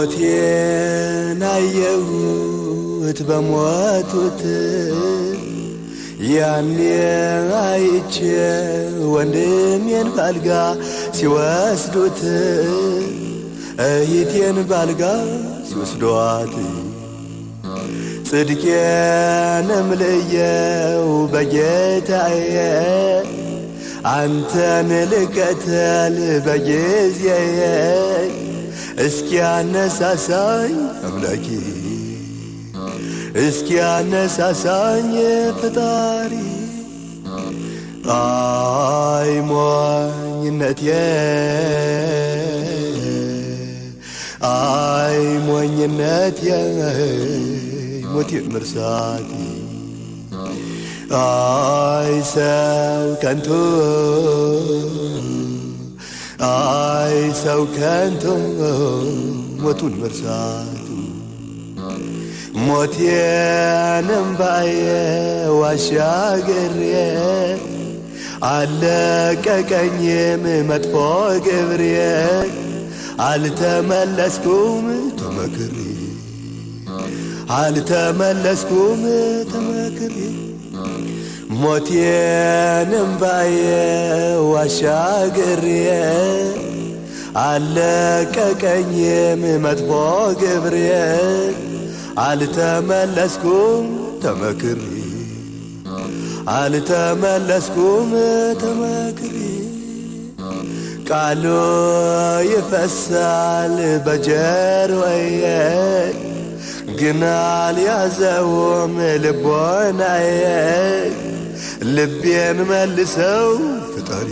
ሞቴን አየሁት በሞቱት ያኔ አይቼ ወንድሜን ባልጋ ሲወስዱት እህቴን ባልጋ ሲወስዷት ጽድቄንም ለየው በጌታዬ አንተን ልከተል በጊዜዬ እስኪያነሳሳኝ አምላኬ እስኪያነሳሳኝ ፈጣሪ አይ ሞኝነቴ አይ ሞኝነቴ ሞቴን መርሳቴ አይ ሰው ከንቱ አይ ሰው ከንቱ ሞቱን መርሳቱ ሞቴንም ባየ ዋሻገሬ አለቀቀኝም መጥፎ ግብሬ አልተመለስኩም ተመክሬ አልተመለስኩም ተመክሬ ሞቴንም ባየ ዋሻገሬ አለቀቀኝም መጥፎ ግብሬ አልተመለስኩም ተመክሬ አልተመለስኩም ተመክሬ ቃሉ ይፈሳል በጀርባዬ ግን አልያዘውም ልቦናዬ ልቤን መልሰው ፈጣሪ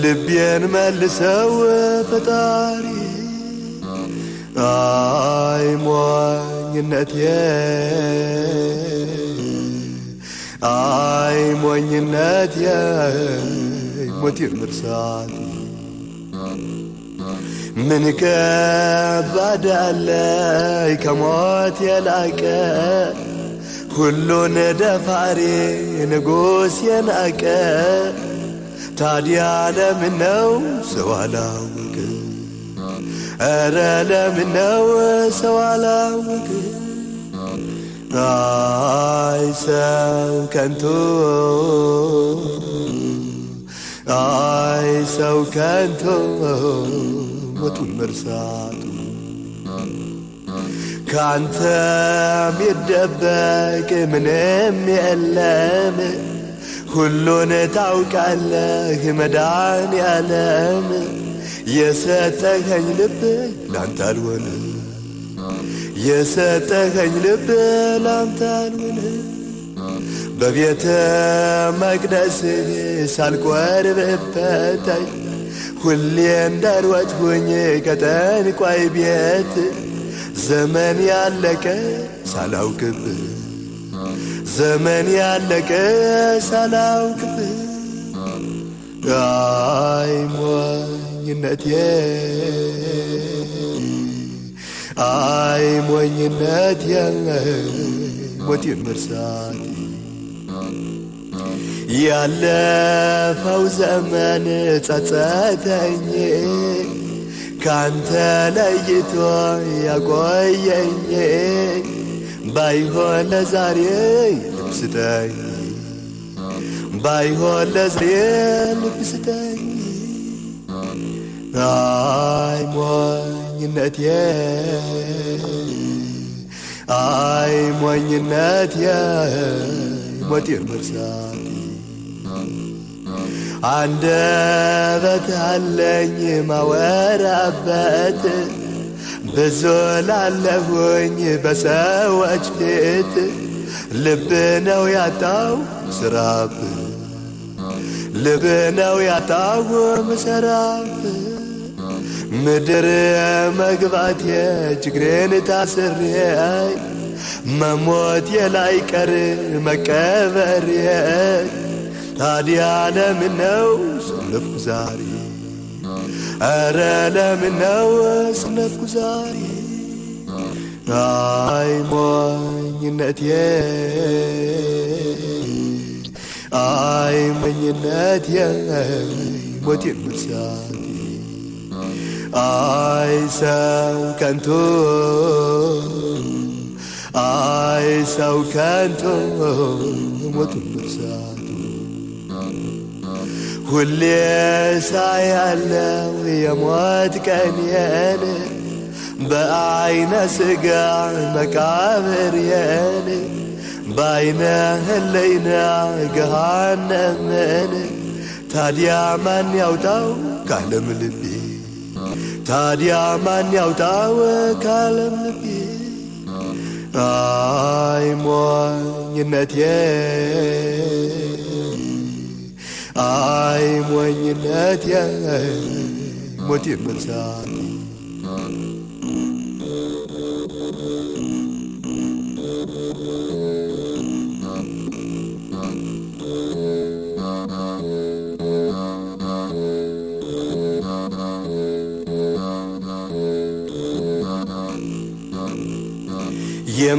ልቤን መልሰው ፈጣሪ አይ ሞኝነቴ አይ ሞኝነቴ ሞቴን መርሳቴ ምን ከባድ አለ ከሞት የላቀ ሁሉን ደፋሪ ንጉሥ የናቀ ታዲያ ለምነው ሰው አላወቀ ኧረ ለምነው ሰው አላወቀ አይ ሰው ከንቱ አይ ሰው ከንቱ ሞቱን መርሳቱ ካንተ ሚደበቅ ምንም የለም ሁሉን ታውቃለህ መድኃኔዓለም የሰጠኸኝ ልብ ላንተ አልሆነ የሰጠኸኝ ልብ ላንተ አልሆነ በቤተ መቅደስህ ሳልቆርብበት ሁሌ እንዳልወጥሁኝ ከጠንቋይ ቤት ዘመን ያለቀ ሳላውቅብህ ዘመን ያለቀ ሳላውቅብህ አይ ሞኝነቴ አይ ሞኝነቴ ሞቴን መርሳቴ ያለፈው ዘመን ጸጸተኝ ካንተ ለይቶ ያቆየኝ ባይሆን ለዛሬ ልብ ስጠኝ ባይሆን ለዛሬ ልብ ስጠኝ አይ ሞኝነቴ አይ ሞኝነቴ ሞቴን መርሳቴ አንደበት አለኝ ማወራበት ብዙ ላለሁኝ በሰዎች ፊት ልብ ነው ያጣው ስራብ ልብ ነው ያጣው ምሰራብ ምድር መግባቴ ችግሬን ታስሬ መሞት የላይቀር መቀበር ታዲያ ለምነው ሰነፍኩ ዛሬ ኧረ ለምነው ሰነፍኩ ዛሬ አይ ሞኝነቴ አይ ሞኝነቴ ሞቴን መርሳቴ አይ ሰው ከንቱ አይ ሰው ከንቱ ሞቱን መርሳቱ ሁሌ ሳያለው የሞት ቀኔን በአይነ ሥጋ መቃብሬን በአይነ ህሊና ገሃነምን ታዲያ ማን ያውጣው ካለም ልቤ ታዲያ ማን ያውጣው ካለም ልቤ አይ ሞኝነቴ አይ ሞኝነቴ ሞቴን መርሳቴ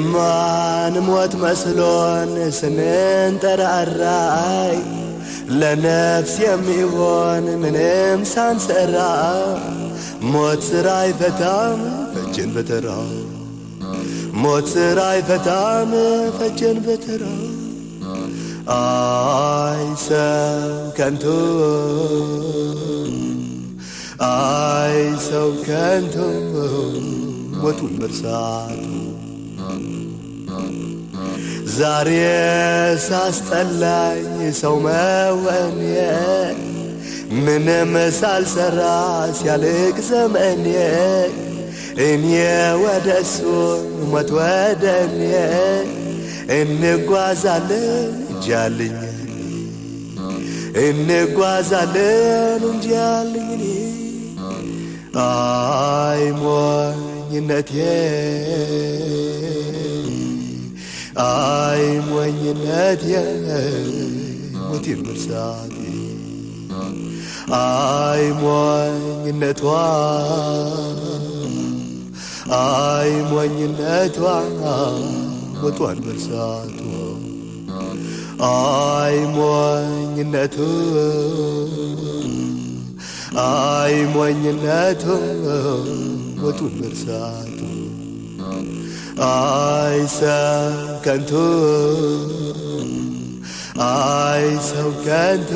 የማንሞት መስሎን ስንንጠራራይ ለነፍስ የሚሆን ምንም ሳንሰራ ሞት ስራ አይፈታም ፈጀን በተራው ሞት ስራ አይፈታም ፈጀን በተራው አይ ሰው ከንቱ አይ ሰው ከንቱ ሞቱን መርሳቱ ዛሬ ሳስጠላኝ ሰው መሆኔ ምንም ሳልሰራ ሲያልቅ ዘመኔ እኔ ወደሱ ሞት ወደኔ እንጓዛለን እንጂ አለኝ እንጓዛለን እንጂ አለኝ አይ ሞኝነቴ አይ ሞኝነቴ ሞቴን መርሳቴ አይ ሞኝነቷ አይ ሞኝነቷ ሞቷን መርሳቷ አይ ሞኝነቱ አይ ሞኝነቱ ሞቱን መርሳቱ አይ ሰው ከንቱ አይ ሰው ከንቱ